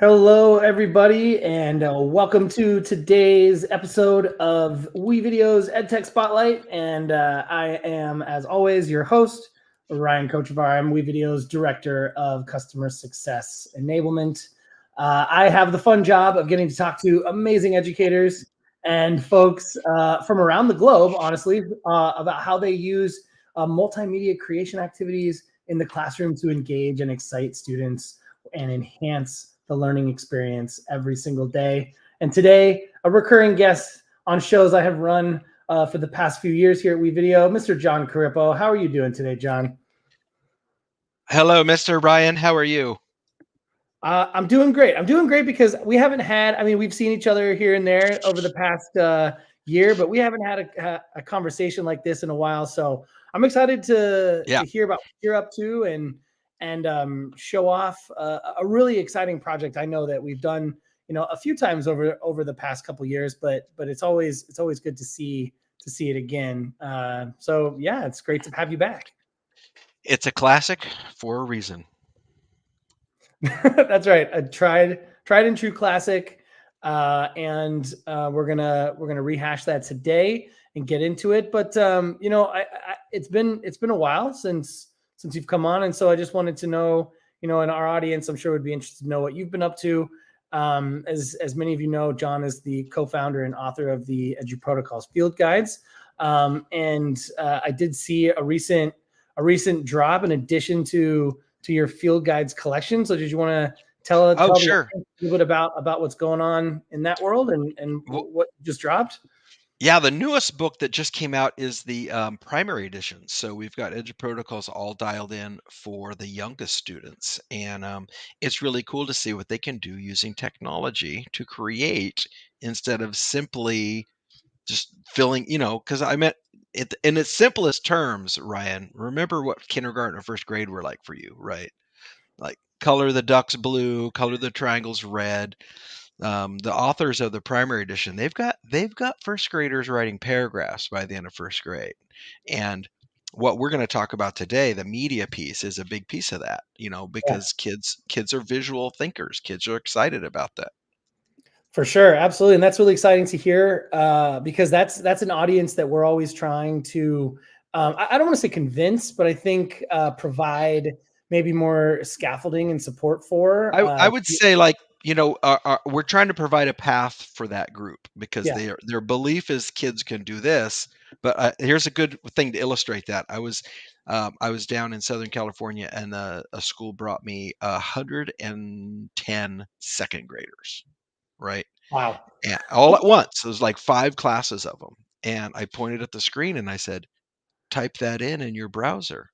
Hello, everybody, and welcome to today's episode of WeVideo's EdTech Spotlight. And I am, as always, your host, Ryan Kochevar. I'm WeVideo's Director of Customer Success Enablement. I have the fun job of getting to talk to amazing educators and folks from around the globe, honestly, about how they use multimedia creation activities in the classroom to engage and excite students and enhance the learning experience every single day. And today, a recurring guest on shows I have run for the past few years here at WeVideo, Mr. Jon Corippo. How are you doing today, Jon? Hello, Mr. Ryan. How are you? I'm doing great. I'm doing great because we haven't had, we've seen each other here and there over the past year, but we haven't had a conversation like this in a while. So I'm excited to hear about what you're up to and show off a really exciting project. I know that we've done, a few times over the past couple of years, but it's always good to see it again. So yeah, it's great to have you back. It's a classic for a reason. That's right. A tried and true classic. And we're gonna rehash that today and get into it. But it's been a while since you've come on, and so I just wanted to know, and our audience, I'm sure, would be interested to know what you've been up to. As many of you know, Jon is the co-founder and author of the Eduprotocols field guides, and I did see a recent drop in addition to your field guides collection. So did you want to tell sure. a little bit about what's going on in that world and what just dropped? Yeah, the newest book that just came out is the primary edition. So we've got Eduprotocols all dialed in for the youngest students. And it's really cool to see what they can do using technology to create instead of simply just filling, because I meant it in its simplest terms, Ryan. Remember what kindergarten or first grade were like for you, right? Like color the ducks blue, color the triangles red. The authors of the primary edition, they've got first graders writing paragraphs by the end of first grade. And what we're going to talk about today, the media piece, is a big piece of that, because kids are visual thinkers. Kids are excited about that. For sure, absolutely, and that's really exciting to hear because that's an audience that we're always trying to. I don't want to say convince, but I think provide maybe more scaffolding and support for. I would say, like, we're trying to provide a path for that group because their belief is kids can do this. But here's a good thing to illustrate that. I was down in Southern California, and a school brought me 110 second graders, right? Wow. And all at once. It was like 5 classes of them. And I pointed at the screen and I said, type that in your browser.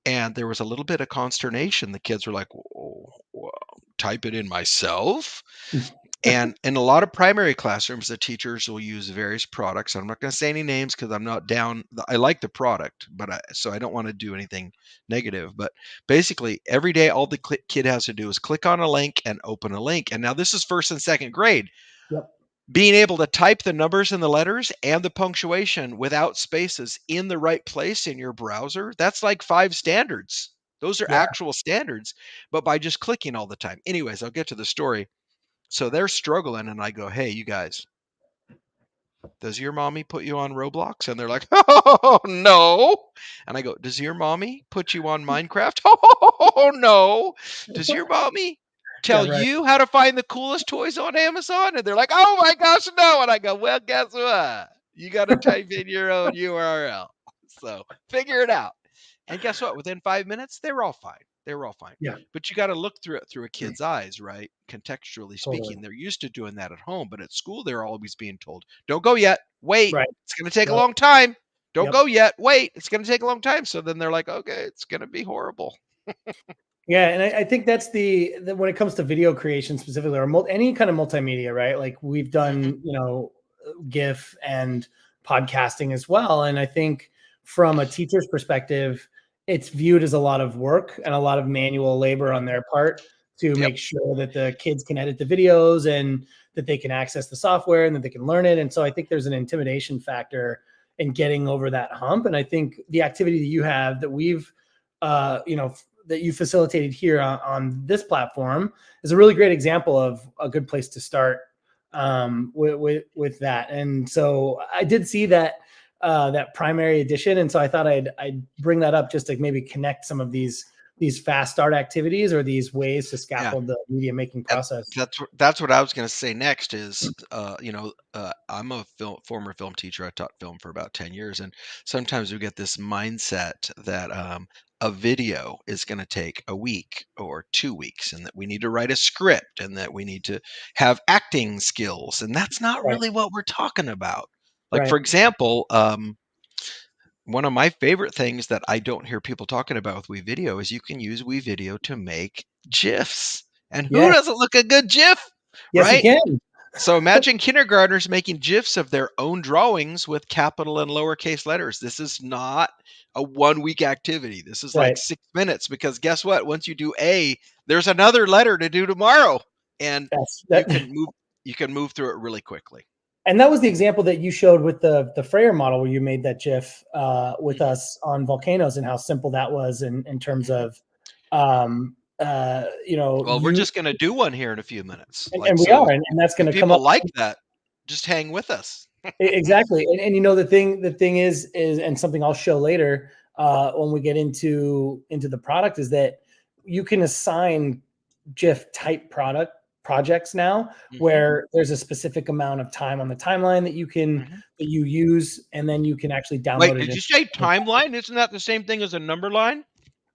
And there was a little bit of consternation. The kids were like, whoa, type it in myself? And in a lot of primary classrooms, the teachers will use various products. I'm not going to say any names because I'm not down. I like the product, so I don't want to do anything negative. But basically, every day, all the kid has to do is click on a link and open a link. And now this is first and second grade. Yep. Being able to type the numbers and the letters and the punctuation without spaces in the right place in your browser, that's like 5 standards. Those are actual standards, but by just clicking all the time. Anyways, I'll get to the story. So they're struggling, and I go, hey, you guys, does your mommy put you on Roblox? And they're like, oh, no. And I go, does your mommy put you on Minecraft? Oh, no. Does your mommy tell you how to find the coolest toys on Amazon? And they're like, oh, my gosh, no. And I go, well, guess what? You got to type in your own URL. So figure it out. And guess what? Within 5 minutes, they were all fine. They were all fine. Yeah. But you got to look through it through a kid's eyes, right? Contextually speaking, they're used to doing that at home, but at school, they're always being told, don't go yet. Wait, it's going to take a long time. Don't go yet. Wait, it's going to take a long time. So then they're like, okay, it's going to be horrible. Yeah, and I think that's the when it comes to video creation specifically, or any kind of multimedia, right? Like we've done, GIF and podcasting as well. And I think from a teacher's perspective, it's viewed as a lot of work and a lot of manual labor on their part to make sure that the kids can edit the videos and that they can access the software and that they can learn it. And so I think there's an intimidation factor in getting over that hump. And I think the activity that you have that we've, that that you facilitated here on this platform is a really great example of a good place to start with that. And so I did see that that primary edition, and so I thought I'd bring that up just to maybe connect some of these fast start activities or these ways to Yeah. scaffold the media making process. That's what I was gonna say next is, I'm a former film teacher. I taught film for about 10 years, and sometimes we get this mindset that, a video is gonna take a week or 2 weeks, and that we need to write a script, and that we need to have acting skills, and that's not Right, really what we're talking about. Like, right. for example, one of my favorite things that I don't hear people talking about with WeVideo is you can use WeVideo to make GIFs. And who Yes, doesn't look a good GIF, yes, you right? can. So imagine kindergartners making GIFs of their own drawings with capital and lowercase letters. This is not a 1 week activity. This is like Right. 6 minutes because guess what? Once you do A, there's another letter to do tomorrow, and That's you that. can move you can move through it really quickly. And that was the example that you showed with the Freyr model, where you made that GIF with Mhm, us on volcanoes, and how simple that was in terms mhm. of, Well, we're you just gonna do one here in a few minutes. and Like, we so are, and that's if going to come people up. like that, just hang with us. Exactly. And the thing is, and something I'll show later when we get into the product, is that you can assign GIF type projects now, Mhm, where there's a specific amount of time on the timeline mhm. that you use, and then you can actually Wait, download it did in you say timeline? Isn't that the same thing as a number line?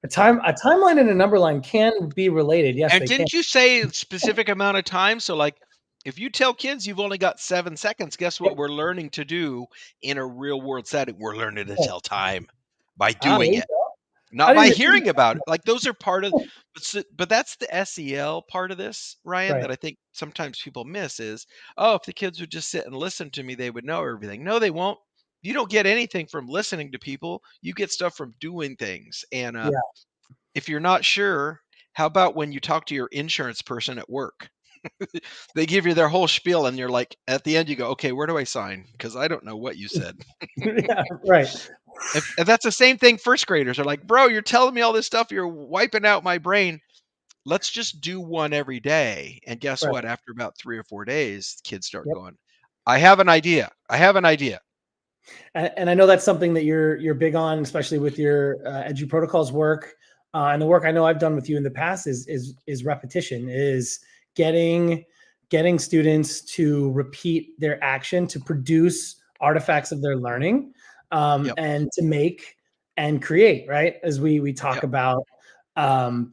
a timeline and a number line can be related. Yes, And they can. didn't you say a specific amount of time? So, like, if you tell kids you've only got 7 seconds, guess Yep. what we're learning to do in a real world setting? We're learning to Yeah. tell time by Ah, there doing you it, go. I not didn't by even think hearing about it. Like, those are part of, of that. but that's the SEL part of this, Ryan, Right. that I think sometimes people miss is, oh, if the kids would just sit and listen to me, they would know everything. No, they won't. You don't get anything from listening to people. You get stuff from doing things. And Yeah. if you're not sure, how about when you talk to your insurance person at work? They give you their whole spiel, and you're like, at the end, you go, okay, where do I sign? Because I don't know what you said. Yeah. Right. And that's the same thing first graders are like, bro, you're telling me all this stuff. You're wiping out my brain. Let's just do one every day. And guess Right. what? After about 3 or 4 days, kids start Yep. going, I have an idea. I have an idea. And I know that's something that you're big on, especially with your Eduprotocols work, and the work I know I've done with you in the past is repetition, is getting getting students to repeat their action to produce artifacts of their learning, Yep. and to make and create. Right, as we talk Yep. about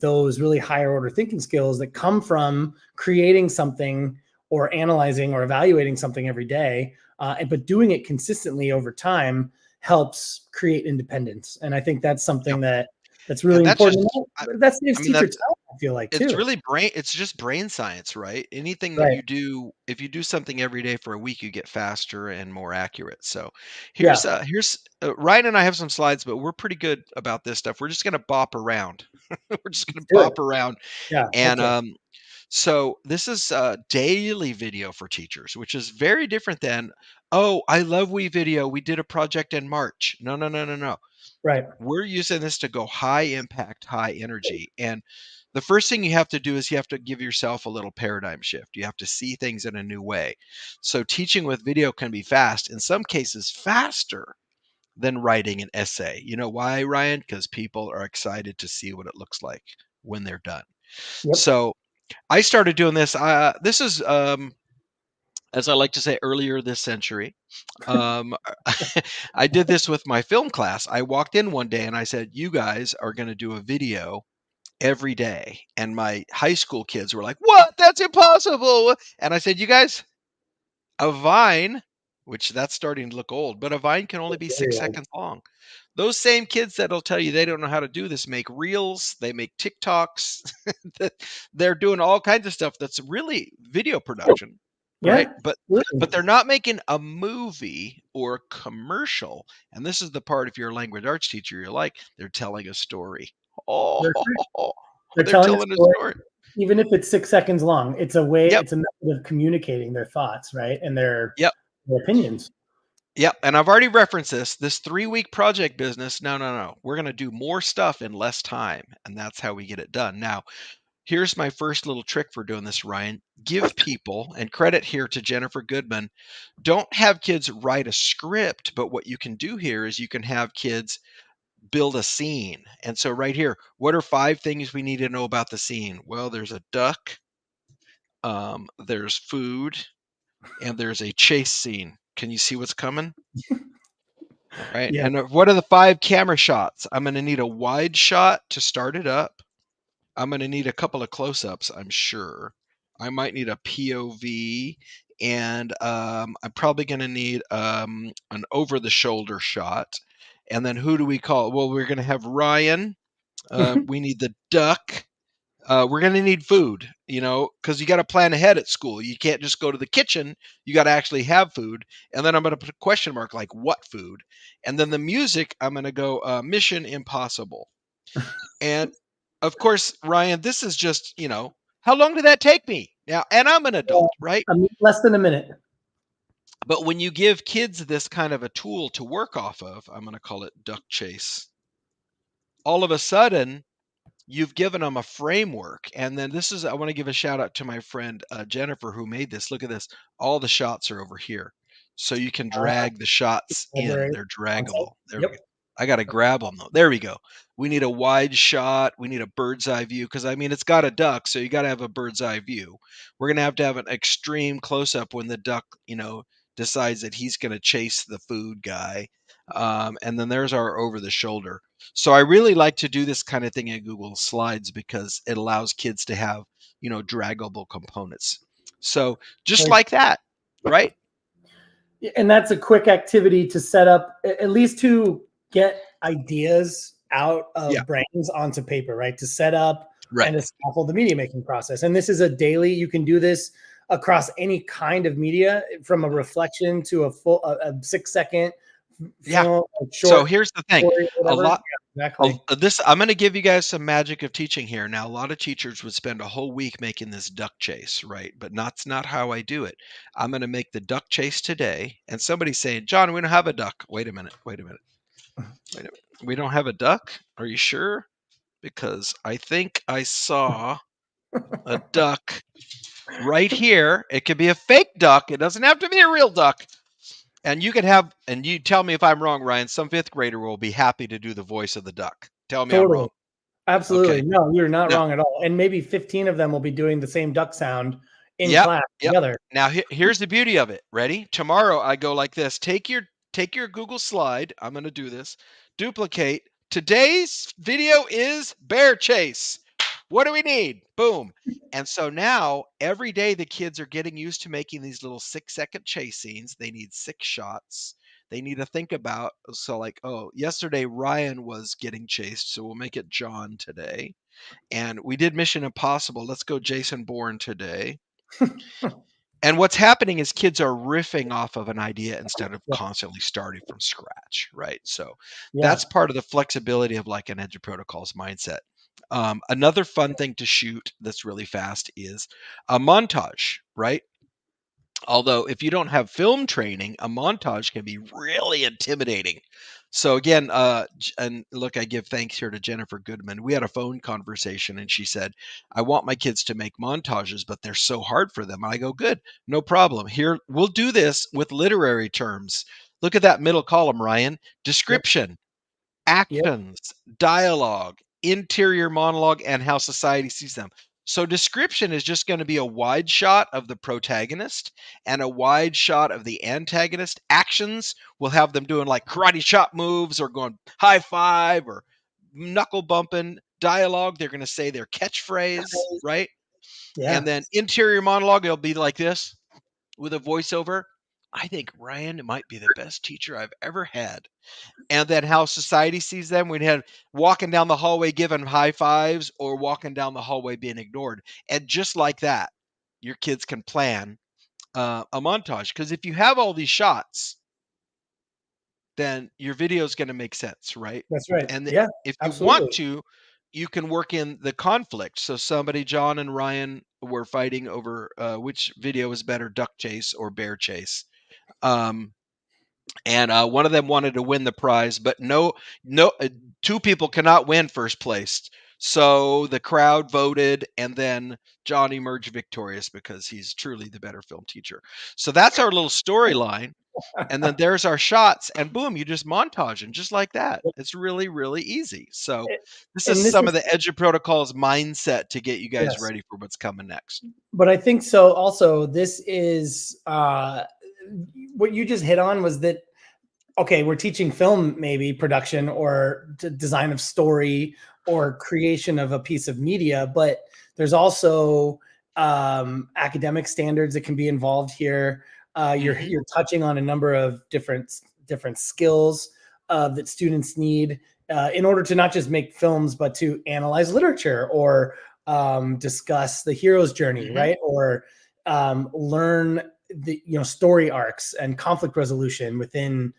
those really higher order thinking skills that come from creating something or analyzing or evaluating something every day, but doing it consistently over time helps create independence. And I think that's Yep. something that's And really that's important. just, That saves I mean, teacher that's, time, I feel like, it's too. really it's just brain science, right? Anything that Right. you do, if you do something every day for a week, you get faster and more accurate. So Yeah. here's Ryan and I have some slides, but we're pretty good about this stuff. We're just going to bop around. We're just going Let's to do it. bop around. Yeah. And Okay. so this is daily video for teachers, which is very different than, oh, I love WeVideo. We did a project in March. No, no, no, no, no. Right. We're using this to go high impact, high energy. And the first thing you have to do is you have to give yourself a little paradigm shift. You have to see things in a new way. So teaching with video can be fast, in some cases faster than writing an essay. You know why, Ryan? Because people are excited to see what it looks like when they're done. Yep. So I started doing this. This is, as I like to say, earlier this century. Um, I did this with my film class. I walked in one day and I said, "You guys are going to do a video every day." And my high school kids were like, "What? That's impossible." And I said, "You guys, a vine, which that's starting to look old, but a vine can only be Very six old. seconds long." Those same kids that'll tell you they don't know how to do this make reels, they make TikToks, that they're doing all kinds of stuff that's really video production, right? Yeah. But Absolutely. they're not making a movie or a commercial. And this is the part, if you're a language arts teacher, you're like, they're telling a story. Oh, They're they're they're telling a telling a story, story. even if it's 6 seconds long. It's a way. Yep. It's a method of communicating their thoughts, right, and their Yep. opinions. Yep, and I've already referenced this 3-week project business. No, no, no. We're going to do more stuff in less time, and that's how we get it done. Now, here's my first little trick for doing this, Ryan. Give people, and credit here to Jennifer Goodman, don't have kids write a script, but what you can do here is you can have kids build a scene. And so right here, what are 5 things we need to know about the scene? Well, there's a duck, there's food, and there's a chase scene. Can you see what's coming? All right. Yeah. And what are the 5 camera shots? I'm going to need a wide shot to start it up. I'm going to need a couple of close-ups, I'm sure. I might need a POV, and I'm probably going to need an over-the-shoulder shot. And then who do we call? Well, we're going to have Ryan. We need the duck. We're going to need food, because you got to plan ahead at school. You can't just go to the kitchen. You got to actually have food. And then I'm going to put a question mark like what food. And then the music, I'm going to go Mission Impossible. And of course, Ryan, this is just, how long did that take me? Now, and I'm an adult, right? Less than a minute. But when you give kids this kind of a tool to work off of, I'm going to call it duck chase. All of a sudden, you've given them a framework. And then I want to give a shout out to my friend Jennifer who made this. Look at this. All the shots are over here. So you can drag the shots in. Library They're content. draggable. There we go. Yep. I got to grab them though. There we go. We need a wide shot. We need a bird's eye view because it's got a duck. So you got to have a bird's eye view. We're going to have an extreme close up when the duck, decides that he's going to chase the food guy. And then there's our over the shoulder. So I really like to do this kind of thing in Google Slides because it allows kids to have, draggable components. So just Right. like that, right? And that's a quick activity to set up, at least to get ideas out Yeah, of brains onto paper, right? To set up right. and to scaffold the media making process. And this is a daily, you can do this across any kind of media, from a reflection to a 6-second Yeah. film, So short here's the thing. story, A whatever. lot Yeah, exactly. this I'm going to give you guys some magic of teaching here. Now, a lot of teachers would spend a whole week making this duck chase, right? But that's not how I do it. I'm going to make the duck chase today. And somebody's saying, "John, we don't have a duck." Wait a minute. Wait a minute. Wait a minute. We don't have a duck? Are you sure? Because I think I saw a duck right here. It could be a fake duck. It doesn't have to be a real duck. And you tell me if I'm wrong, Ryan. Some fifth grader will be happy to do the voice of the duck. Tell me I'm Totally. wrong. Absolutely. Okay. No, you're not Now, wrong at all. And maybe 15 of them will be doing the same duck sound in yep, class yep. together. Now here's the beauty of it. Ready? Tomorrow I go like this. Take your Google slide. I'm going to do this. Duplicate. Today's video is bear chase. What do we need? Boom. And so now every day the kids are getting used to making these little 6-second chase scenes. They need 6 shots. They need to think about, so like, oh, yesterday Ryan was getting chased, so we'll make it John today. And we did Mission Impossible. Let's go Jason Bourne today. And what's happening is kids are riffing off of an idea instead of Yeah. constantly starting from scratch, right? So Yeah. that's part of the flexibility of like an Eduprotocols mindset. Another fun thing to shoot that's really fast is a montage, right? Although if you don't have film training, a montage can be really intimidating. So again, and look, I give thanks here to Jennifer Goodman. We had a phone conversation and she said, I want my kids to make montages, but they're so hard for them. I go, good, no problem. Here, we'll do this with literary terms. Look at that middle column, Ryan. Yep. Description, Yep. actions, dialogue, interior monologue, and how society sees them. So, description is just going to be a wide shot of the protagonist and a wide shot of the antagonist. Actions will have them doing like karate chop moves or going high five or knuckle bumping. Dialogue, they're going to say their catchphrase, right? And Yeah. then interior monologue, it'll be like this with a voiceover. I think Ryan might be the best teacher I've ever had. And then how society sees them. We'd have walking down the hallway giving high fives or walking down the hallway being ignored. And just like that, your kids can plan a montage. Because if you have all these shots, then your video is going to make sense, right? That's right. And Yeah. if you want Absolutely. to, you can work in the conflict. So John and Ryan were fighting over which video is better, duck chase or bear chase. Um, and one of them wanted to win the prize, but no, two people cannot win first place. So the crowd voted, and then John emerged victorious because he's truly the better film teacher. So that's our little storyline. And then there's our shots, and boom, you just montage them just like that. It's really, really easy. So this is And this some is of the Eduprotocols mindset to get you guys yes, ready for what's coming next. but I think so. Also, this is what you just hit on was that okay, we're teaching film, maybe production or design of story or creation of a piece of media, but there's also academic standards that can be involved here. Hmm. You're touching on a number of different skills that students need in order to not just make films, but to analyze literature or discuss the hero's journey, Hmm. right? Or learn the story arcs and conflict resolution within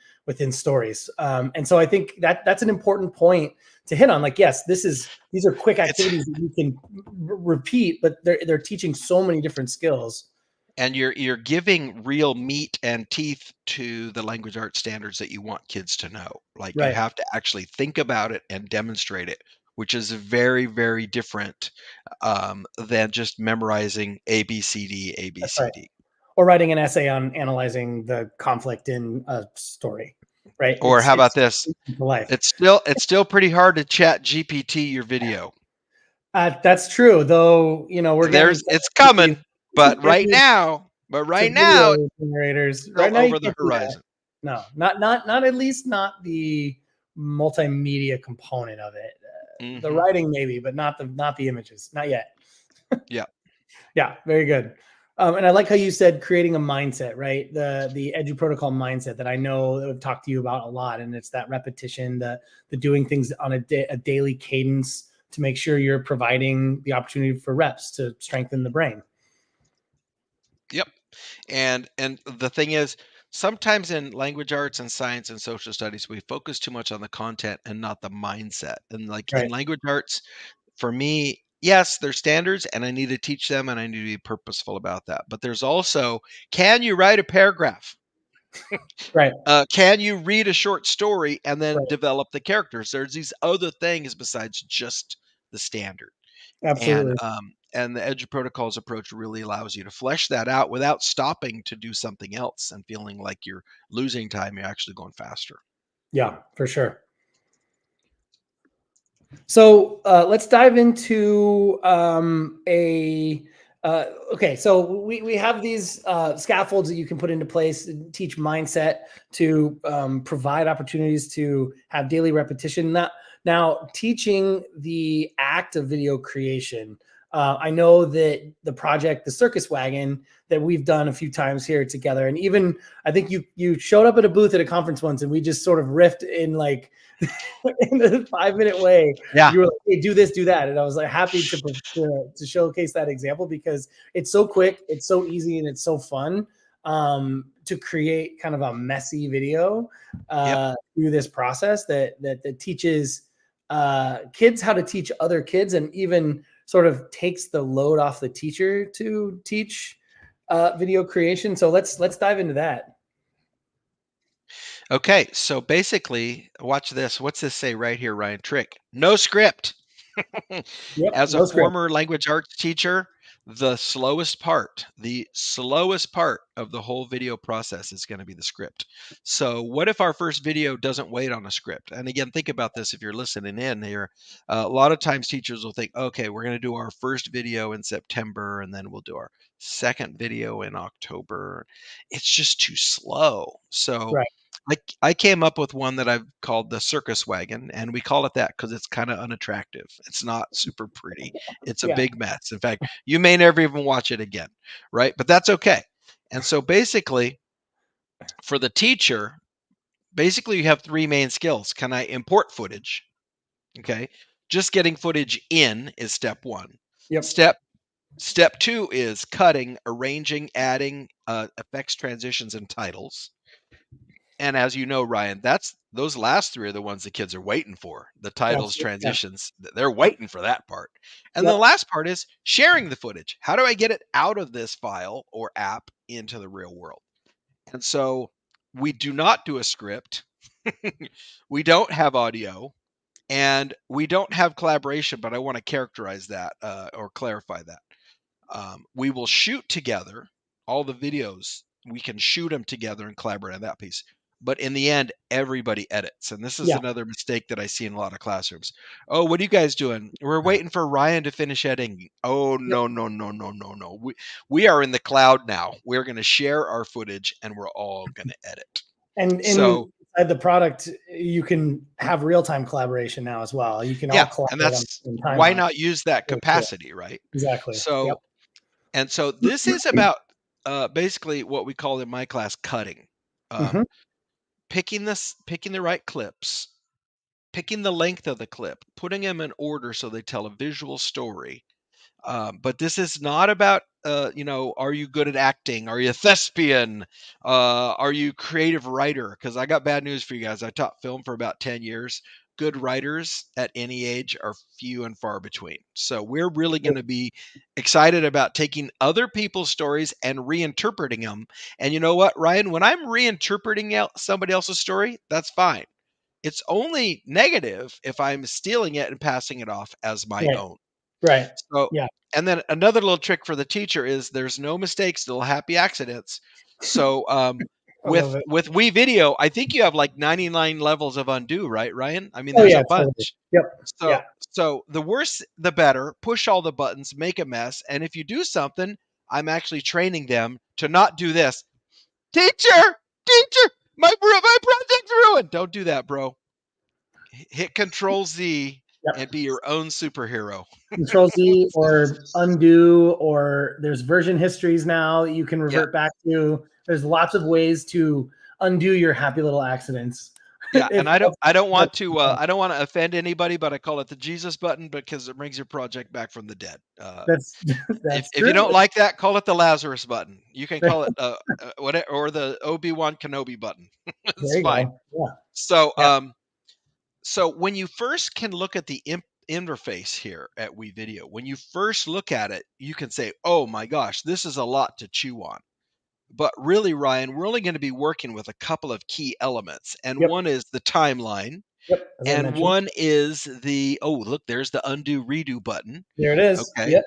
stories. And so I think that's an important point to hit on. Like, yes, these are quick It's activities that you can repeat, but they're teaching so many different skills. and you're giving real meat and teeth to the language arts standards that you want kids to know. Like you Right. have to actually think about it and demonstrate it, which is very, very different than just memorizing ABCD, That's right. ABCD. Or writing an essay on analyzing the conflict in a story. Right. Or how about It's this? to life. It's still pretty hard to chat GPT your video. That's true, though. We're getting There's it's coming, some but right images now, but to right now, it's video generators. still Right now, you over the can't do that. horizon. No, not at least not the multimedia component of it. The Hmm. writing maybe, but not the images. Not yet. Yeah. Yeah, very good. And I like how you said creating a mindset, right? The Edu protocol mindset that I know that I've talked to you about a lot, and it's that repetition, the doing things on a daily cadence to make sure you're providing the opportunity for reps to strengthen the brain. Yep. And the thing is, sometimes in language arts and science and social studies, we focus too much on the content and not the mindset. And like in Right, language arts, for me, yes, there's standards and I need to teach them and I need to be purposeful about that. But there's also, can you write a paragraph? right, Can you read a short story and then right. develop the characters? There's these other things besides just the standard. And Absolutely. and the Edge Protocols approach really allows you to flesh that out without stopping to do something else and feeling like you're losing time. You're actually going faster. Yeah, for sure. So let's dive into a. Okay, so we have these scaffolds that you can put into place and teach mindset to provide opportunities to have daily repetition. Now teaching the act of video creation. I know that the project, the Circus Wagon, that we've done a few times here together, and even I think you showed up at a booth at a conference once, and we just sort of riffed in like in a 5 minute way. Yeah. You were like, "Hey, do this, do that," and I was like happy to showcase that example because it's so quick, it's so easy, and it's so fun to create kind of a messy video Yep. through this process that teaches kids how to teach other kids, and even sort of takes the load off the teacher to teach video creation. So let's dive into that. Okay. So basically, watch this. What's this say right here, Ryan? Trick. No script. Yep, As a no script. former language arts teacher, the slowest part of the whole video process is going to be the script. So, what if our first video doesn't wait on a script? And again, think about this if you're listening in here. A lot of times teachers will think, okay, we're going to do our first video in September and then we'll do our second video in October. It's just too slow. So, Right. I came up with one that I've called the Circus Wagon, and we call it that because it's kind of unattractive. It's not super pretty. It's a Yeah. big mess. In fact, you may never even watch it again, right? But that's okay. And so basically, for the teacher, basically you have three main skills. Can I import footage? Okay. Just getting footage in is step one. Yep. Step two is cutting, arranging, adding effects, transitions, and titles. And as you know, Ryan, that's those last 3 are the ones the kids are waiting for. The titles, Absolutely. Yeah. transitions, they're waiting for that part. And the Yep. last part is sharing the footage. How do I get it out of this file or app into the real world? And so We do not do a script. We don't have audio, and we don't have collaboration, but I want to characterize that or clarify that. We will shoot together all the videos. We can shoot them together and collaborate on that piece. But in the end, everybody edits. And this is Yeah. another mistake that I see in a lot of classrooms. Oh, what are you guys doing? We're waiting for Ryan to finish editing. Oh, Yep. no, no, no, no, no, no. We are in the cloud now. We're going to share our footage and we're all going to edit. And So, inside the product, you can have real-time collaboration now as well. You can all yeah, and collaborate on that's the same why timeline. not use that Really cool. capacity, right? Exactly. Yep. So, and so this is about basically what we call in my class cutting, um, Hmm. picking the right clips, picking the length of the clip, putting them in order so they tell a visual story. But this is not about are you good at acting? Are you a thespian? Are you creative writer? Because I got bad news for you guys. I taught film for about 10 years. Good writers at any age are few and far between. So we're really going to be excited about taking other people's stories and reinterpreting them. And you know what, Ryan? When I'm reinterpreting somebody else's story, that's fine. It's only negative if I'm stealing it and passing it off as my Right. own. Right. So, Yeah. and then another little trick for the teacher is there's no mistakes, little happy accidents. So, I love it. with WeVideo, I think you have like 99 levels of undo, right, Ryan? I mean, Oh there's a yeah, totally. bunch. Yep. So, Yeah. the worse, the better. Push all the buttons, make a mess, and if you do something, I'm actually training them to not do this. Teacher, my project's ruined. Don't do that, bro. Hit Control Z and Yep. be your own superhero. Control Z or undo, or there's version histories now that you can Yeah. revert back to. There's lots of ways to undo your happy little accidents. Yeah, and If I don't that's want to offend anybody, but I call it the Jesus button because it brings your project back from the dead. that's If that's you true. don't like that, call it the Lazarus button. You can call it whatever, or the Obi-Wan Kenobi button. It's There you fine. go. Yeah. So Yeah. so when you first can look at the interface here at WeVideo, when you first look at it, you can say, "Oh my gosh, this is a lot to chew on." But really, Ryan, we're only going to be working with a couple of key elements, and Yep. one is the timeline. Yep. As I And mentioned, one is look, there's the undo redo button. there it is. Okay. Yep.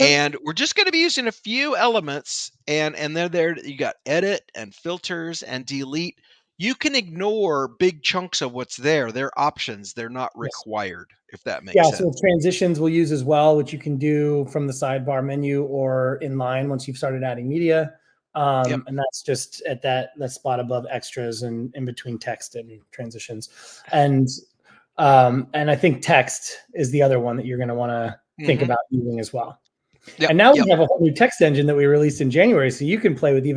And we're just going to be using a few elements, and they're there. You got edit and filters and delete. You can ignore big chunks of what's there. They're options. They're not Yes. required, if that makes Yeah. So sense. transitions we'll use as well, which you can do from the sidebar menu or in line once you've started adding media. Yep. And that's just at that spot above extras and in between text and transitions. And I think text is the other one that you're going to want to think Hmm. about using as well. Yep. And now Yep. we have a whole new text engine that we released in January, so you can play with you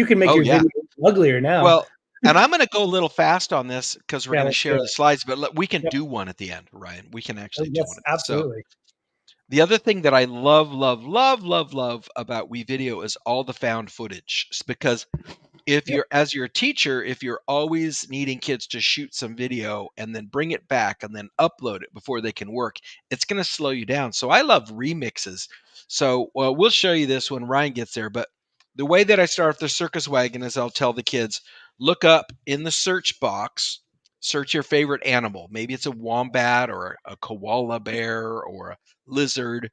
can make Oh, your yeah. video uglier now. Well, and I'm going to go a little fast on this because we're Yeah, going to let's do share the it. slides, but we can Yep. do one at the end, Ryan. We can Oh, actually do one yes, at the So absolutely. the other thing that I love, love, love, love, love about WeVideo is all the found footage. Because if Yep. you're as your teacher, if you're always needing kids to shoot some video and then bring it back and then upload it before they can work, it's going to slow you down. So I love remixes. So we'll show you this when Ryan gets there. But the way that I start with the Circus Wagon is I'll tell the kids, look up in the search box, search your favorite animal. Maybe it's a wombat or a koala bear or a lizard,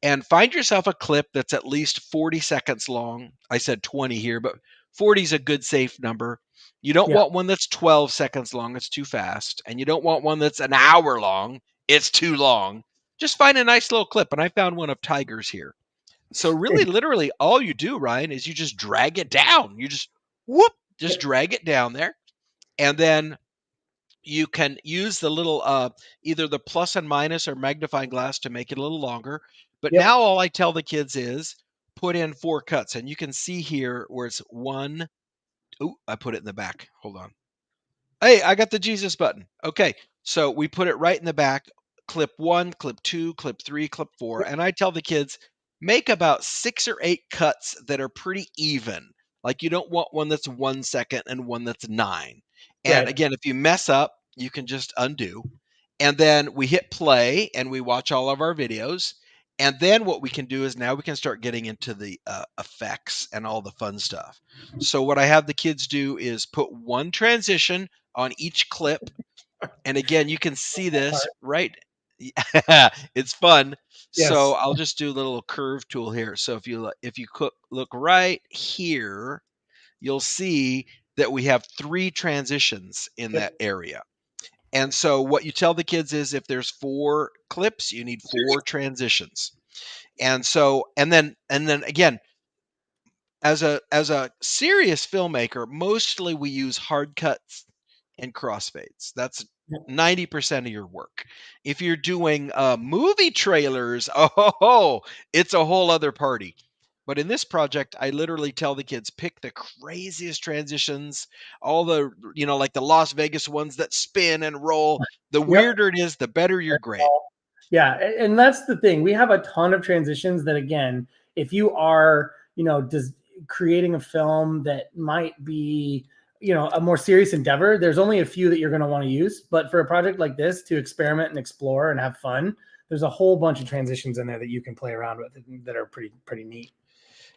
and find yourself a clip that's at least 40 seconds long. I said 20 here, but 40 is a good safe number. You don't Yeah. want one that's 12 seconds long, it's too fast. And you don't want one that's an hour long, it's too long. Just find a nice little clip. And I found one of tigers here. So, really, literally, all you do, Ryan, is you just drag it down. You just whoop, just Yep. drag it down there. And then you can use the little either the plus and minus or magnifying glass to make it a little longer. But Yep. now all I tell the kids is put in 4 cuts, and you can see here where it's one. Oh, I put it in the back. Hold on. Hey, I got the Jesus button. Okay, so we put it right in the back. Clip 1, clip 2, clip 3, clip 4, Yep. and I tell the kids make about 6 or 8 cuts that are pretty even. Like you don't want one that's 1 second and one that's 9. And Right. again, if you mess up, you can just undo. And then we hit play and we watch all of our videos. And then what we can do is now we can start getting into the effects and all the fun stuff. So what I have the kids do is put one transition on each clip. And again, you can see this, right? It's fun. So Yes. I'll just do a little curve tool here. So if you look right here, you'll see that we have 3 transitions in that Yep. area. And so what you tell the kids is if there's 4 clips, you need 4 transitions. And so and then again, as a serious filmmaker, mostly we use hard cuts and crossfades. That's 90% of your work. If you're doing movie trailers, oh, it's a whole other party. But in this project, I literally tell the kids pick the craziest transitions, all the like the Las Vegas ones that spin and roll. The Yep. weirder it is, the better your grade. Yeah, and that's the thing. We have a ton of transitions that, again, if you are, just creating a film that might be, a more serious endeavor, there's only a few that you're going to want to use. But for a project like this, to experiment and explore and have fun, there's a whole bunch of transitions in there that you can play around with that are pretty neat.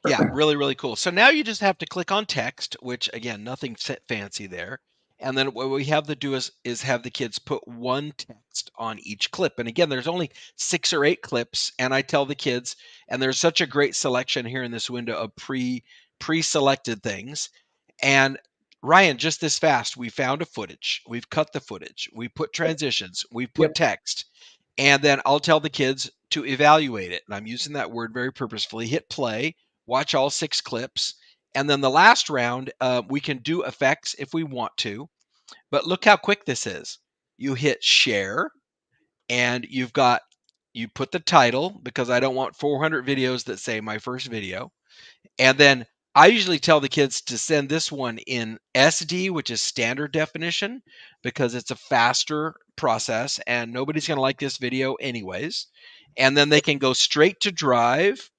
Yeah, really, really cool. So now you just have to click on text, which again, nothing fancy there. And then what we have to do is have the kids put one text on each clip. And again, there's only 6 or 8 clips, and I tell the kids, and there's such a great selection here in this window of pre-selected things. And Ryan, just this fast, we found a footage, we've cut the footage, we put transitions, we put Yep. text, and then I'll tell the kids to evaluate it. And I'm using that word very purposefully. Hit play, watch all 6 clips, and then the last round, we can do effects if we want to. But look how quick this is. You hit share, and you put the title, because I don't want 400 videos that say my first video. And then I usually tell the kids to send this one in SD, which is standard definition, because it's a faster process and nobody's going to like this video anyways. And then they can go straight to Drive.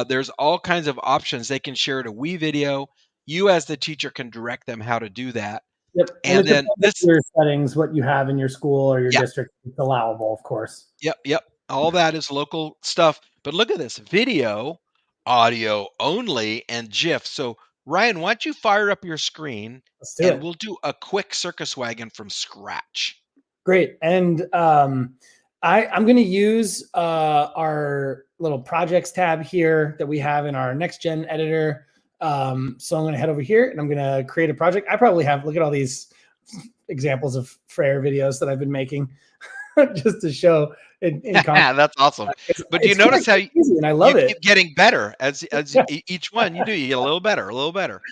There's all kinds of options. They can share to WeVideo. You as the teacher can direct them how to do that. Yep. And And it then depends on your settings, what you have in your school or your yeah, district. It's allowable, of course. yep. All that is local stuff. But look at this video, audio only, and GIF. So Ryan, why don't you fire up your screen Let's do and it. we'll do a quick Circus Wagon from scratch. Great. And I'm going to use our little projects tab here that we have in our next gen editor. So I'm going to head over here and I'm going to create a project. I probably have, look at all these examples of Freyr videos that I've been making just to show in context. That's awesome. But do you It's notice how easy and I love you it. keep getting better as each one you do? You get a little better, a little better.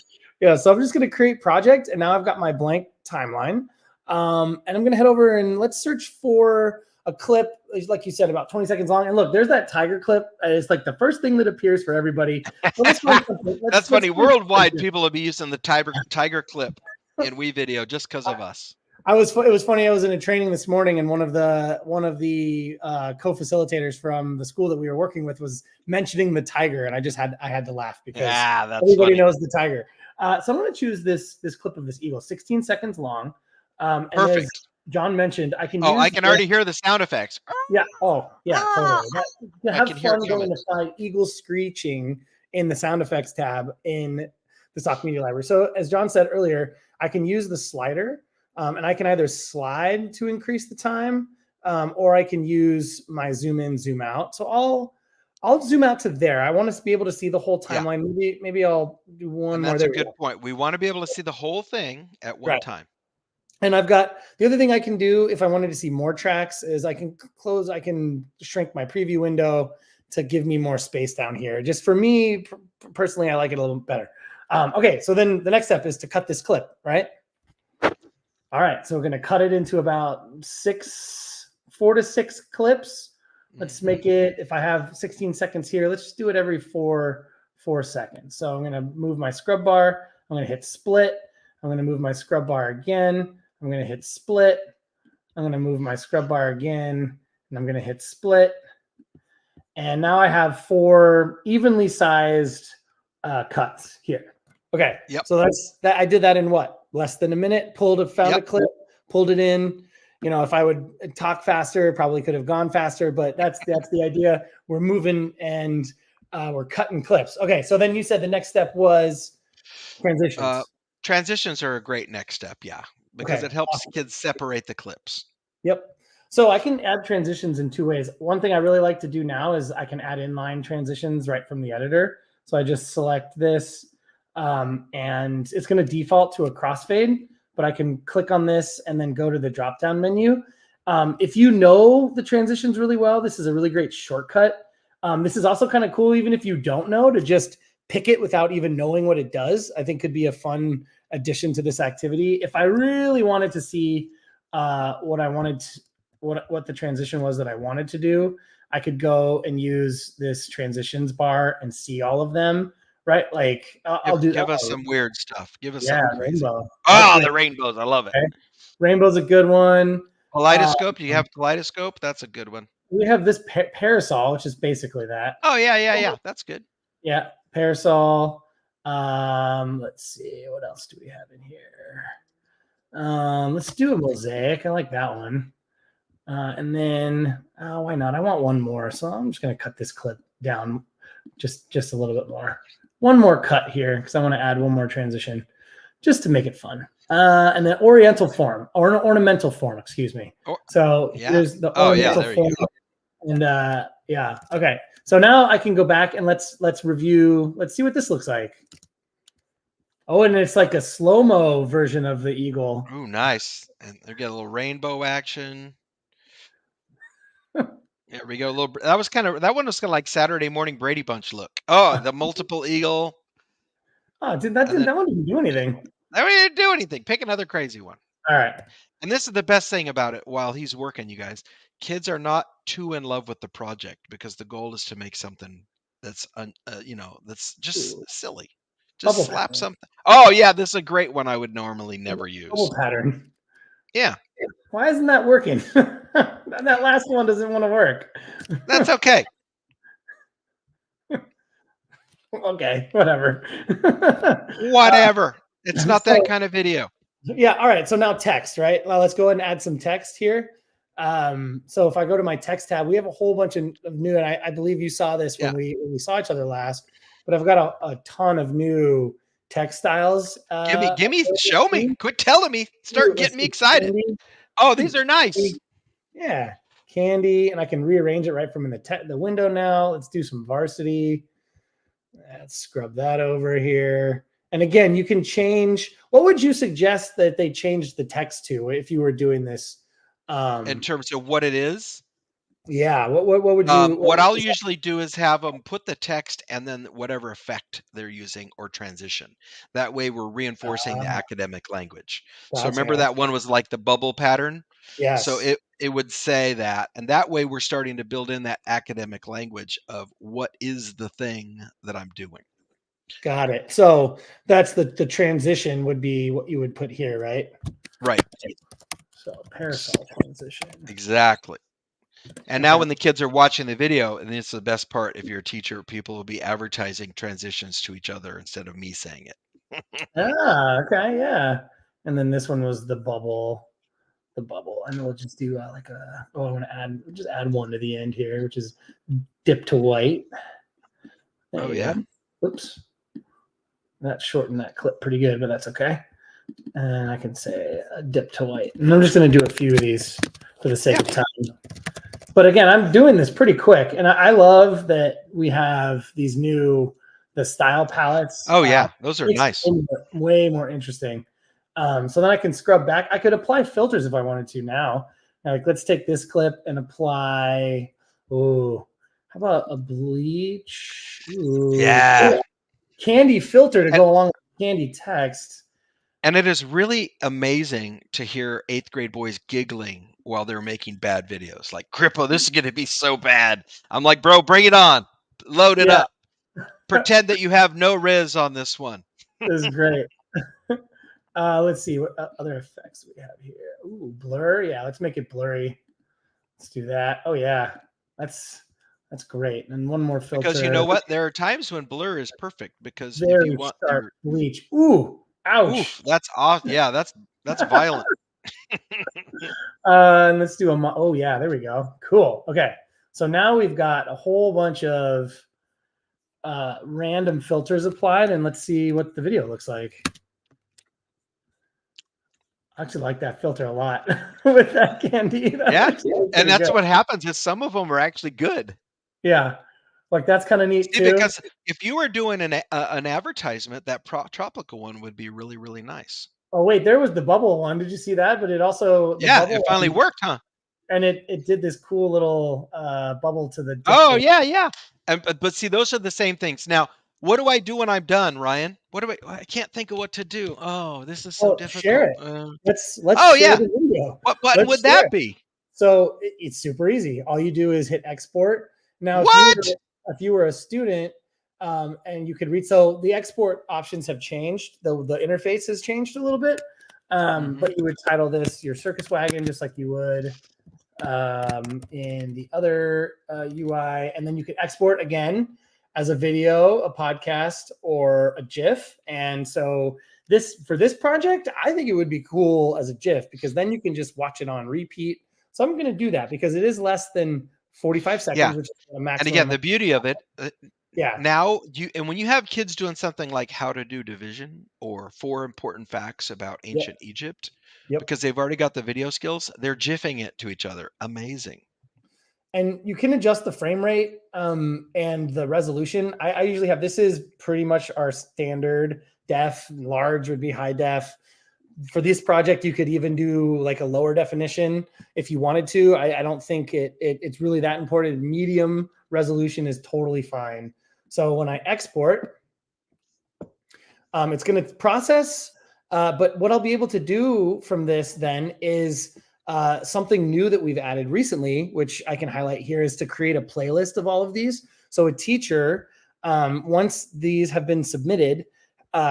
Yeah, so I'm just going to create project, and now I've got my blank timeline. And I'm going to head over and let's search for a clip, like you said, about 20 seconds long. And look, there's that tiger clip. It's like the first thing that appears for everybody. So That's funny. Worldwide, people will be using the tiger clip in WeVideo just because of us. It was funny. I was in a training this morning, and one of the co-facilitators from the school that we were working with was mentioning the tiger, and I had to laugh because everybody knows the tiger. So I'm going to choose this clip of this eagle, 16 seconds long. And Perfect. as John mentioned, I can. I can already hear the sound effects. Yeah. Oh, yeah. Totally. To have fun going to find eagle screeching in the sound effects tab in the stock media library. So as John said earlier, I can use the slider. And I can either slide to increase the time, or I can use my zoom in, zoom out. So I'll zoom out to there. I want to be able to see the whole timeline. Yeah. Maybe I'll do one more. That's a good point. We want to be able to see the whole thing at one time. And I've got the other thing I can do if I wanted to see more tracks is I can shrink my preview window to give me more space down here. Just for me personally, I like it a little better. Okay, so then the next step is to cut this clip, right? All right, so we're going to cut it into about 4 to 6 clips. Let's make it, if I have 16 seconds here, let's just do it every 4 seconds. So I'm going to move my scrub bar. I'm going to hit split. I'm going to move my scrub bar again. I'm going to hit split. I'm going to move my scrub bar again, and I'm going to hit split. And now I have 4 evenly sized cuts here. Okay, so that's that. I did that in what? Less than a minute. Found a clip, pulled it in, if I would talk faster, probably could have gone faster, but that's the idea. We're moving and we're cutting clips. Okay, so then you said the next step was Uh, transitions. transitions are a great next step, yeah, because Okay, it helps awesome. kids separate the clips. Yep. So I can add transitions in two ways. One thing I really like to do now is I can add inline transitions right from the editor. So I just select this and it's going to default to a crossfade, but I can click on this and then go to the drop down menu. If you know the transitions really well, this is a really great shortcut. This is also kind of cool, even if you don't know, to just pick it without even knowing what it does. I think could be a fun addition to this activity. If I really wanted to see what I wanted to, what the transition was that I wanted to do, I could go and use this transitions bar and see all of them, right? Like I'll do that. Give us some weird stuff. Give us Yeah, something crazy. rainbow. That's Oh, great. the rainbows, I love it. Okay. Rainbow's a good one. Kaleidoscope, do you have kaleidoscope? That's a good one. We have this parasol, which is basically that. Oh, yeah, that's good. Yeah, parasol. Let's see, what else do we have in here? Let's do a mosaic. I like that one. And then why not? I want one more, so I'm just going to cut this clip down just a little bit more. One more cut here because I want to add one more transition just to make it fun. And then ornamental form, excuse me. So here's the ornamental form. And yeah, okay. So now I can go back and let's review. Let's see what this looks like. Oh, and it's like a slow-mo version of the eagle. Ooh, nice. And they get a little rainbow action. There we go. That one was kind of like Saturday morning Brady Bunch look. Oh, the multiple eagle. Oh, that one didn't do anything. That one didn't do anything. Pick another crazy one. All right. And this is the best thing about it while he's working, you guys. Kids are not too in love with the project because the goal is to make something that's that's just silly. Just Bubble slap pattern. something. Oh yeah, this is a great one I would normally never use. Bubble pattern. Yeah. Why isn't that working? That last one doesn't want to work. That's okay. Okay, whatever. Whatever. It's not that kind of video. Yeah, all right. So now text, right? Well, let's go ahead and add some text here. So if I go to my text tab, we have a whole bunch of new, and I believe you saw this when we saw each other last, but I've got a ton of new text styles. Give me, show me. Quit telling me. Start getting me excited. Candy. Oh, these are nice. Yeah, candy, and I can rearrange it right from in the window now. Let's do some varsity. Let's scrub that over here. And again, you can change. What would you suggest that they change the text to if you were doing this? In terms of what it is? Yeah. What would you? What I'll usually do is have them put the text and then whatever effect they're using or transition. That way we're reinforcing the academic language. Gotcha. So remember that one was like the bubble pattern? Yes. So it would say that, and that way we're starting to build in that academic language of what is the thing that I'm doing. Got it. So that's the transition would be what you would put here, right? Right. So parasol transition. Exactly. And now when the kids are watching the video, and it's the best part, if you're a teacher, people will be advertising transitions to each other instead of me saying it. Okay, yeah. And then this one was the bubble. And we'll just do I want to just add one to the end here, which is dip to white. Oh yeah. Oops. That shortened that clip pretty good, but that's okay. And I can say dip to white. And I'm just going to do a few of these for the sake of time. But again, I'm doing this pretty quick. And I love that we have these the style palettes. Oh yeah, those are nice. Way more interesting. So then I can scrub back. I could apply filters if I wanted to now. Like let's take this clip and apply. Oh, how about a bleach? Ooh. Yeah. Candy filter to go along with candy text. And it is really amazing to hear 8th grade boys giggling while they're making bad videos. Like, Corippo, this is going to be so bad. I'm like, bro, bring it on. Load it up. Pretend that you have no riz on this one. This is great. Let's see what other effects we have here. Ooh, blur. Yeah, let's make it blurry. Let's do that. Oh yeah, that's great. And one more filter. Because you know what? There are times when blur is perfect because very if you want sharp bleach. Ooh, ouch. Oof, that's off. Yeah, that's violent. And let's do oh yeah, there we go. Cool. Okay. So now we've got a whole bunch of random filters applied, and let's see what the video looks like. I actually like that filter a lot with that candy. That Yeah, actually looks and pretty that's good. what happens is some of them are actually good. Yeah. Like that's kind of neat See, too. because if you were doing an advertisement, that tropical one would be really, really nice. Oh wait, there was the bubble one. Did you see that? But it also the Yeah, it bubble finally one, worked, huh? and it did this cool little bubble to the dip Oh, tape. yeah, yeah. And but see, those are the same things. Now, what do I do when I'm done, Ryan? What do I can't think of what to do. Oh, this is so Well, share difficult. it. Let's Oh, share yeah. the video. What button Let's would share that it. be? So it's super easy. All you do is hit export. Now, What? if you were a student, and you could read, so the export options have changed. The interface has changed a little bit. Mhm. But you would title this your Circus Wagon just like you would in the other UI, and then you could export again as a video, a podcast, or a GIF. And so for this project, I think it would be cool as a GIF because then you can just watch it on repeat. So I'm going to do that because it is less than 45 Yeah. seconds, which is a And again, maximum. the beauty of it, Yeah. now when you have kids doing something like how to do division or 4 important facts about Yep. ancient Egypt, Yep. because they've already got the video skills, they're jiffing it to each other. Amazing. And you can adjust the frame rate and the resolution. I usually have, this is pretty much our standard def. Large would be high def. For this project, you could even do like a lower definition if you wanted to. I don't think it's really that important. Medium resolution is totally fine. So when I export, it's going to process. But what I'll be able to do from this then is something new that we've added recently, which I can highlight here, is to create a playlist of all of these. So a teacher, once these have been submitted,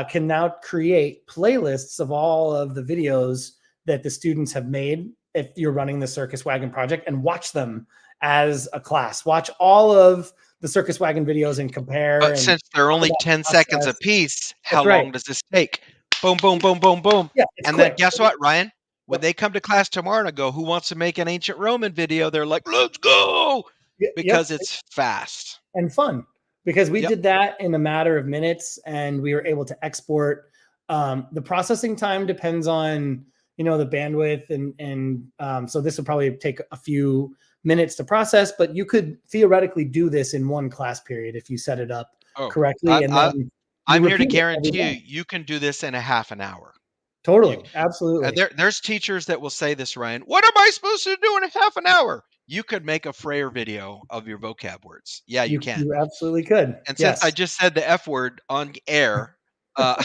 can now create playlists of all of the videos that the students have made if you're running the Circus Wagon project, and watch them as a class. Watch all of the Circus Wagon videos and compare But and since they're follow only that 10 seconds process. apiece, how That's right. long does this take? Boom, boom, boom, boom, boom. Yeah, it's And then quick. guess what, Ryan? When Yep. they come to class tomorrow and I go, "Who wants to make an ancient Roman video?" They're like, "Let's go!" Yep. Because it's fast. And fun, because we Yep. did that in a matter of minutes and we were able to export. The processing time depends on, the bandwidth, and so this will probably take a few minutes to process, but you could theoretically do this in one class period if you set it up Oh, correctly, I and I then you I'm here to repeat it every guarantee you, day. you can do this in a half an hour. You Totally, absolutely. there's teachers that will say this, Ryan. What am I supposed to do in a half an hour? You could make a Frayer video of your vocab words. Yeah, you You can. you absolutely could. And since I Yes. just said the F word on air, uh,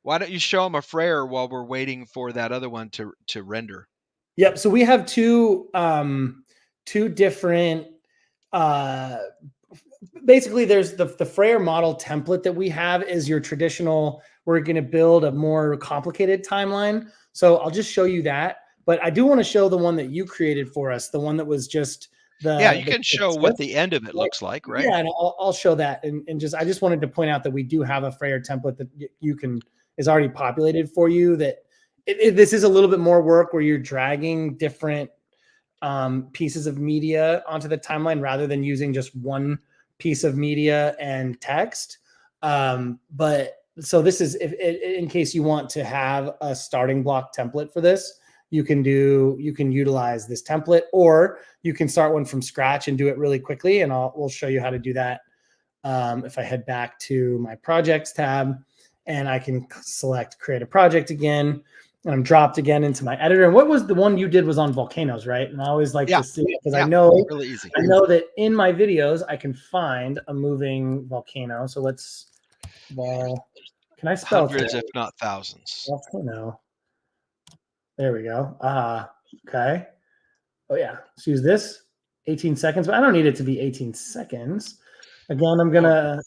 why don't you show them a Frayer while we're waiting for that other one to render? Yep. So we have two different uh basically there's the Frayer model template that we have is your traditional, we're going to build a more complicated timeline. So I'll just show you that, but I do want to show the one that you created for us, the one that was just Yeah, you the can show TIFF. what the end of it looks like, right? Yeah, and I'll show that, and just I just wanted to point out that we do have a Frayer template that you can is already populated for you. That this is a little bit more work where you're dragging different pieces of media onto the timeline rather than using just one piece of media and text. But so this is if in case you want to have a starting block template for this, you can utilize this template, or you can start one from scratch and do it really quickly. And we'll show you how to do that. If I head back to my projects tab and I can select create a project again, and I'm dropped again into my editor. And what was the one you did was on volcanoes, right? And I always like Yeah, to see, because I yeah, know really easy. that in my videos I can find a moving volcano. So let's can I spell Hundreds, today? if not thousands. Volcano. There we go. Okay. Oh yeah. Let's use this. 18 seconds, but I don't need it to be 18 seconds. Again, I'm Oh, gonna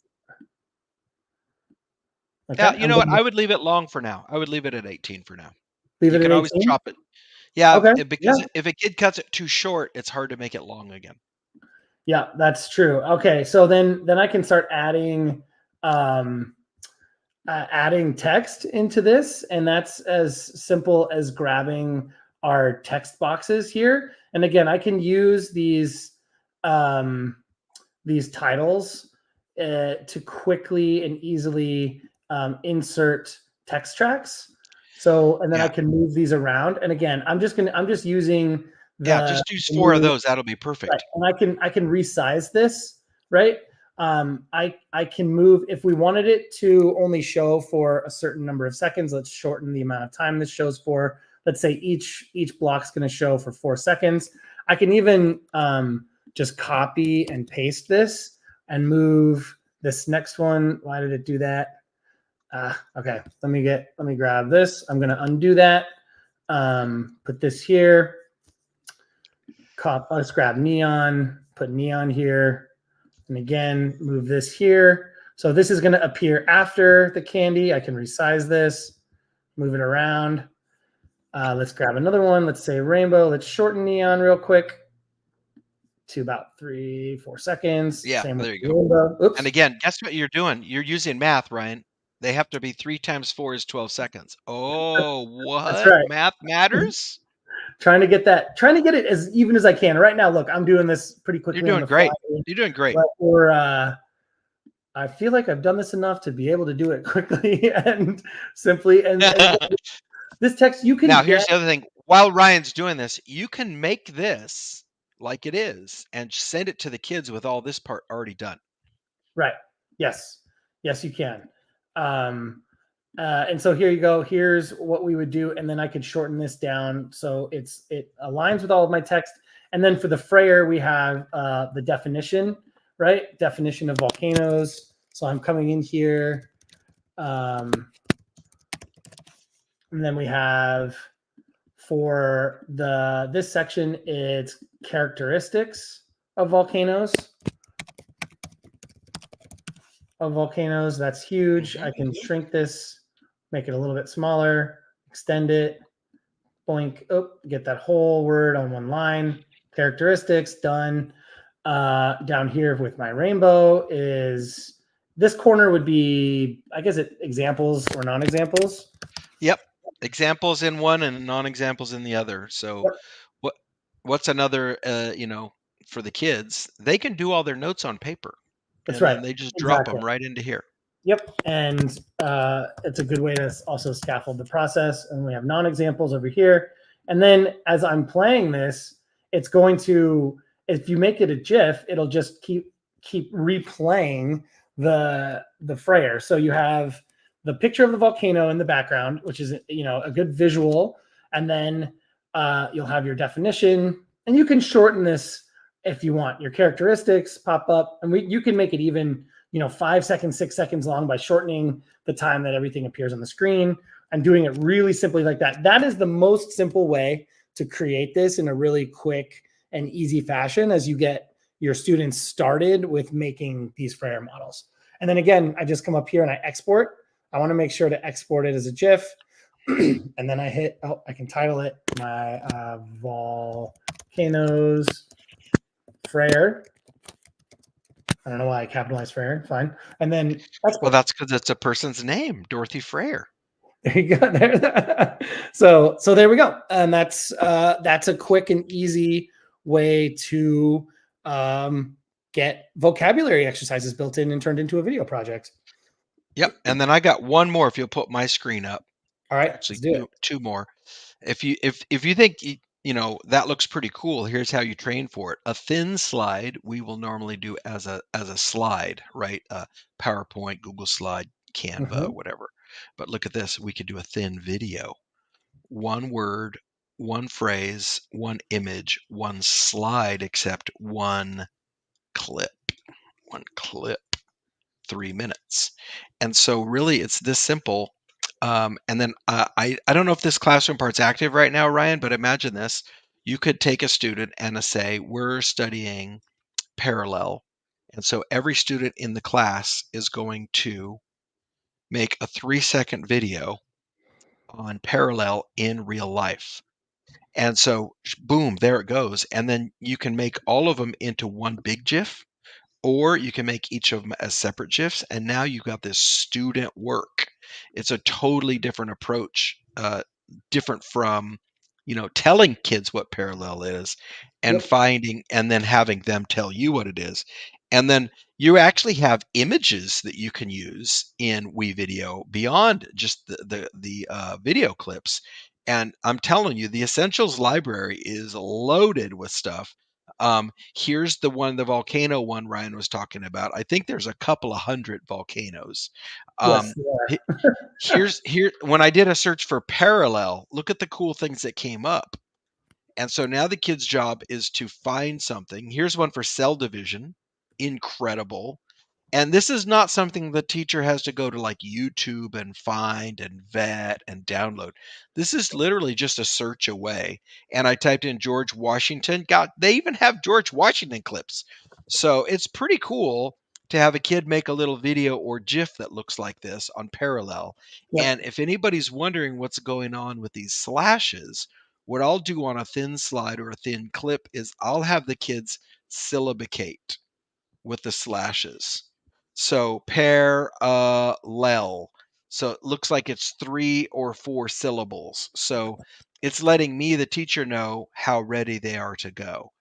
yeah, okay. you I'm know what? gonna I would leave it long for now. I would leave it at 18 for now. leave You it at can always 18. chop it. Yeah, Okay. Yeah. because if a kid cuts it too short, it's hard to make it long again. Yeah, that's true. Okay, so then I can start um, adding text into this, and that's as simple as grabbing our text boxes here. And again, I can use these titles to quickly and easily insert text tracks. So, and then I Yeah. can move these around. And again, I'm just using Yeah, the just use 4 of new, those, that'll be right, perfect. and I can resize this, right? I can move if we wanted it to only show for a certain number of seconds. Let's shorten the amount of time this shows for. Let's say each block's going to show for 4 seconds. I can even just copy and paste this and move this next one. Why did it do that? Okay, let me grab this. I'm going to undo that. Put this here. Let's grab neon, put neon here. And again, move this here. So this is going to appear after the candy. I can resize this, move it around. Let's grab another one. Let's say rainbow. Let's shorten neon real quick to about 3-4 seconds. Yeah, Same with there you go. rainbow. And Oops. again, guess what you're doing? You're using math, Ryan. They have to be 3 times 4 is 12 seconds. Oh, That's what? right. Math matters? Trying to get it as even as I can. Right now, look, I'm doing this pretty You're quickly on doing the fly. great. You're doing great. But I feel like I've done this enough to be able to do it quickly and simply. And this text you can Now, get here's the other thing. While Ryan's doing this, you can make this like it is and send it to the kids with all this part already done. right. Yes, yes, you can. Um, and so here you go. Here's what we would do, and then I could shorten this down so it aligns with all of my text. And then for the Frayer, we have the definition, right? Definition of volcanoes. So I'm coming in here, and then we have for this section, it's characteristics of volcanoes. That's huge. I can shrink this, make it a little bit smaller, extend it, boink, get that whole word on one line. Characteristics, done. Down here with my rainbow is this corner would be, I guess, examples or non-examples. Yep. Examples in one and non-examples in the other. So Yep. what what's another for the kids? They can do all their notes on paper That's and right. then they just drop Exactly. them right into here. Yep. And it's a good way to also scaffold the process. And we have non-examples over here. And then as I'm playing this, it's going to, if you make it a GIF, it'll just keep replaying the Frayer. So you have the picture of the volcano in the background, which is a good visual, and then you'll have your definition, and you can shorten this if you want. Your characteristics pop up, and you can make it even 5 seconds, 6 seconds long by shortening the time that everything appears on the screen and doing it really simply like that. That is the most simple way to create this in a really quick and easy fashion as you get your students started with making these Frayer models. And then again, I just come up here and I export. I want to make sure to export it as a GIF. And then I hit, I can title it my volcanoes Frayer. I don't know why I capitalized Frayer. Fine. And then export. Well, that's because it's a person's name, Dorothy Frayer. There you go. There. So there we go. And that's a quick and easy way to get vocabulary exercises built in and turned into a video project. Yep. And then I got one more if you'll put my screen up. All right, Actually, let's do it. two more. If you think that looks pretty cool, here's how you train for it. A thin slide we will normally do as a slide, right? PowerPoint, Google Slide, Canva, whatever. But look at this. We could do a thin video. One word, one phrase, one image, one slide, except one clip. One clip. 3 minutes. And so really it's this simple. And then I don't know if this classroom part's active right now, Ryan, but imagine this. You could take a student and say, we're studying parallel. And so every student in the class is going to make a 3-second video on parallel in real life. And so, boom, there it goes. And then you can make all of them into one big GIF, or you can make each of them as separate GIFs, and now you've got this student work. It's a totally different approach, different from, telling kids what parallel is and Yep. finding and then having them tell you what it is. And then you actually have images that you can use in WeVideo beyond just the video clips. And I'm telling you, the Essentials library is loaded with stuff. Here's the volcano one Ryan was talking about. I think there's a couple of hundred volcanoes. Yes. Um, Yeah. he- here when I did a search for parallel, look at the cool things that came up. And so now the kid's job is to find something. Here's one for cell division. Incredible. And this is not something the teacher has to go to like YouTube and find and vet and download. This is literally just a search away. And I typed in George Washington. God, they even have George Washington clips. So it's pretty cool to have a kid make a little video or GIF that looks like this on Parallel. And Yep. if anybody's wondering what's going on with these slashes, what I'll do on a thin slide or a thin clip is I'll have the kids syllabicate with the slashes. So parallel. So it looks like it's 3 or 4 syllables. So it's letting me, the teacher, know how ready they are to go.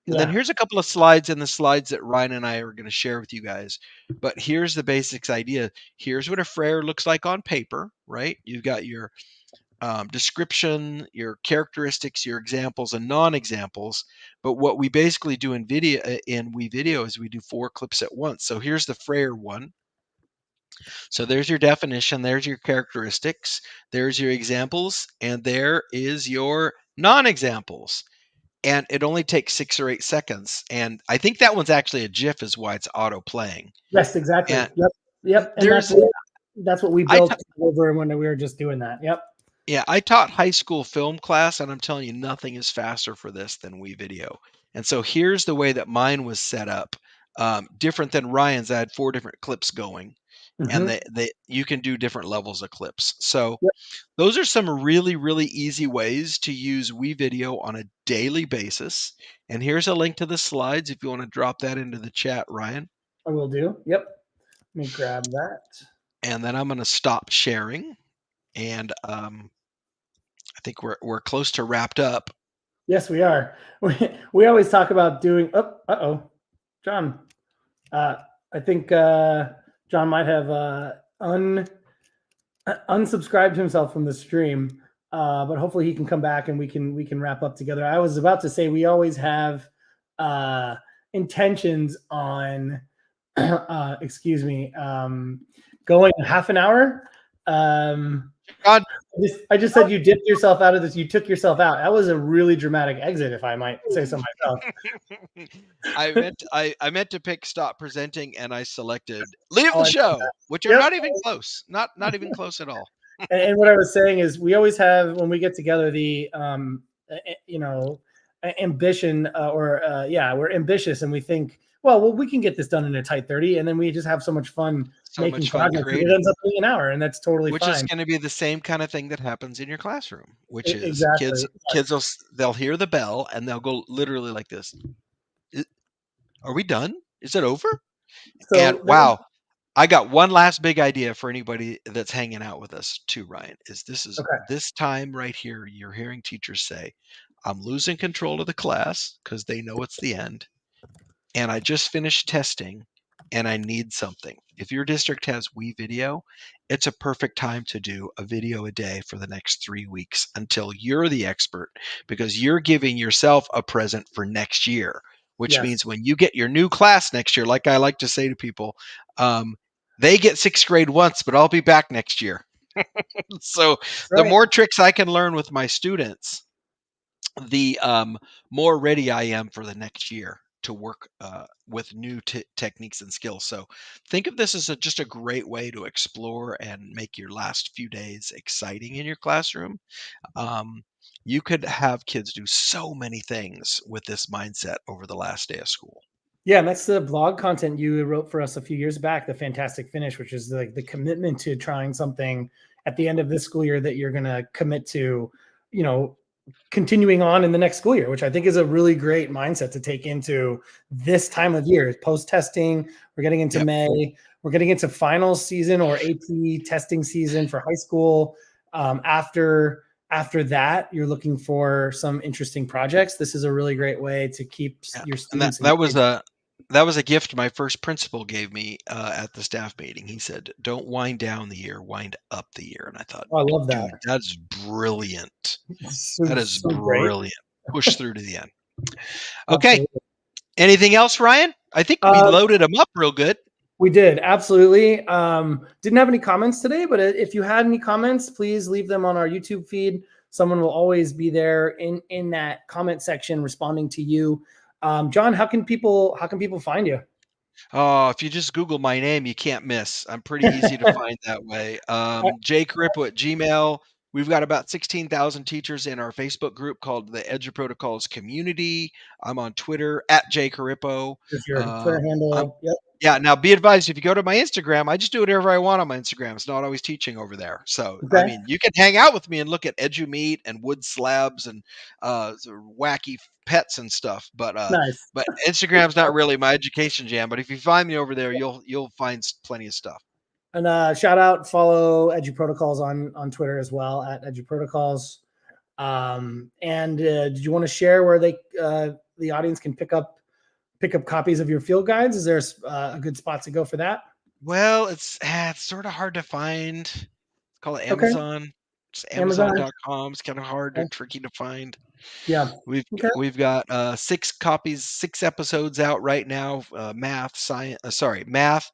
And then Yeah. here's a couple of slides in the slides that Ryan and I are going to share with you guys. But here's the basics idea. Here's what a frere looks like on paper, right? You've got your description, your characteristics, your examples, and non-examples. But what we basically do in WeVideo is we do 4 clips at once. So here's the frere one. So there's your definition, there's your characteristics, there's your examples, and there is your non-examples. And it only takes 6 or 8 seconds. And I think that one's actually a GIF, is why it's auto playing. Yes. Exactly. And Yep. Yep. And there's that's what we I built over when we were just doing that. Yep. Yeah, I taught high school film class, and I'm telling you, nothing is faster for this than WeVideo. And so here's the way that mine was set up. Different than Ryan's, I had 4 different clips going, and Hmm. you can do different levels of clips. So Yep. those are some really, really easy ways to use WeVideo on a daily basis. And here's a link to the slides if you want to drop that into the chat, Ryan. I will do. Yep. Let me grab that. And then I'm going to stop sharing. And I think we're close to wrapped up. Yes, we are. We always talk about doing. Oh, John. Uh, I think John might have unsubscribed himself from the stream, but hopefully he can come back and we can wrap up together. I was about to say we always have intentions on, excuse me, going half an hour. God, I just said you dipped yourself out of this. You took yourself out. That was a really dramatic exit, if I might say so myself. I meant to pick stop presenting, and I selected leave Oh, the show, which are yep. not even close. Not even close at all. And what I was saying is, we always have, when we get together, the you know, ambition, yeah, we're ambitious, and we think, well, we can get this done in a tight 30, and then we just have so much fun So making much fun progress. It creating, ends up being an hour, and that's totally which is fine. going to be the same kind of thing that happens in your classroom, which is Exactly. they'll hear the bell and they'll go literally like this. Are we done? Is it over? And So wow, I got one last big idea for anybody that's hanging out with us too, Ryan, is okay. this time right here, you're hearing teachers say, I'm losing control of the class because they know it's the end. And I just finished testing and I need something. If your district has WeVideo, it's a perfect time to do a video a day for the next 3 weeks until you're the expert, because you're giving yourself a present for next year, which Yes. means when you get your new class next year, like I like to say to people, they get 6th grade once, but I'll be back next year. So the Right. more tricks I can learn with my students, the more ready I am for the next year to work with new techniques and skills. So think of this as just a great way to explore and make your last few days exciting in your classroom. Um, you could have kids do so many things with this mindset over the last day of school. Yeah, and that's the blog content you wrote for us a few years back, the Fantastic Finish, which is like the commitment to trying something at the end of this school year that you're going to commit to, you know, continuing on in the next school year, which I think is a really great mindset to take into this time of year. Post testing, we're getting into Yep. May, we're getting into final season or AP testing season for high school. After after that, you're looking for some interesting projects, this is a really great way to keep Yeah, your and that students that was engaged. a gift my first principal gave me at the staff meeting. He said, "Don't wind down the year, wind up the year." And I thought, Oh, I love that. dude, that's brilliant. So, That is so great. brilliant. Push through to the end. Okay. Absolutely. Anything else, Ryan? I think we Um, loaded them up real good. We did, absolutely. Didn't have any comments today, but if you had any comments, please leave them on our YouTube feed. Someone will always be there in that comment section responding to you. John, how can people find you? Oh, if you just Google my name, you can't miss. I'm pretty easy to find that way. J Corippo at Gmail. We've got about 16,000 teachers in our Facebook group called the Eduprotocols Community. I'm on Twitter at J Corippo. There's your Twitter Um, I'm handle. Yep. Yeah, now be advised, if you go to my Instagram, I just do whatever I want on my Instagram. It's not always teaching over there. So, I Okay. mean, you can hang out with me and look at EduMeat and wood slabs and sort of wacky pets and stuff. Nice. But Instagram's not really my education jam. But if you find me over there, you'll find plenty of stuff. And shout out, follow Eduprotocols on Twitter as well at Eduprotocols. And did you want to share where the audience can pick up copies of your field guides? Is there a good spot to go for that? Well, it's sort of hard to find. Call it Okay. Amazon. It's Amazon. Amazon.com. It's kind of hard or Okay. tricky to find. Yeah. Okay. We've got 6 episodes out right now. Math,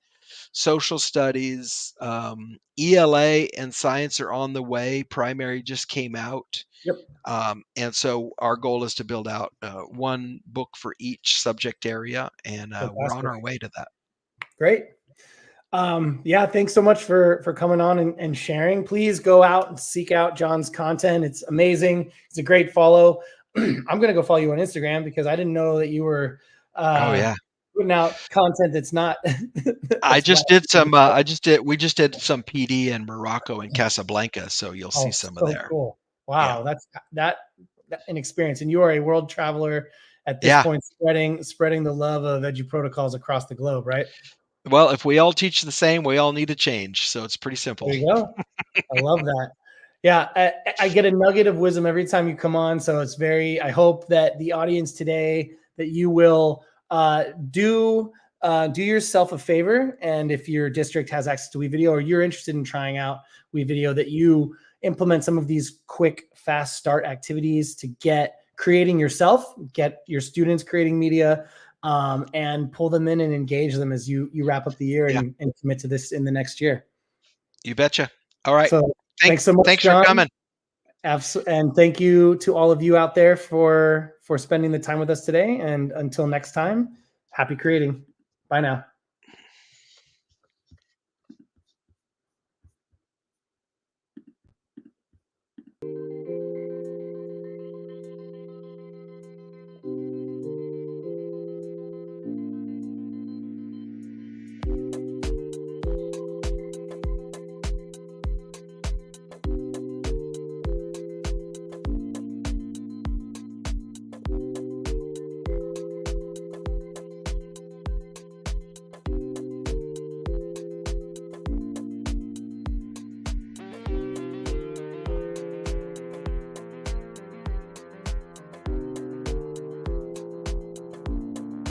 social studies, ELA, and science are on the way. Primary just came out, Yep. and so our goal is to build out one book for each subject area, and we're on Fantastic. our way to that. Great. Yeah, thanks so much for coming on and sharing. Please go out and seek out John's content. It's amazing. It's a great follow. I'm gonna go follow you on Instagram because I didn't know that you were Oh yeah. putting out content that's not I that's not. just did some. We just did some PD in Morocco and Casablanca, so you'll see Oh, some of so there. cool. Yeah, Wow, that an experience. And you are a world traveler at this yeah. point, spreading the love of Eduprotocols across the globe, right? Well, if we all teach the same, we all need a change. So it's pretty simple. There you go. I love that. Yeah, I get a nugget of wisdom every time you come on. So I hope that the audience today, that you will do yourself a favor. And if your district has access to WeVideo or you're interested in trying out WeVideo, that you implement some of these quick, fast start activities to get creating yourself, get your students creating media, and pull them in and engage them as you wrap up the year Yeah, and commit to this in the next year. you betcha. All right. So thanks so much, Thanks for John. coming. And thank you to all of you out there for spending the time with us today. And until next time, happy creating. Bye now.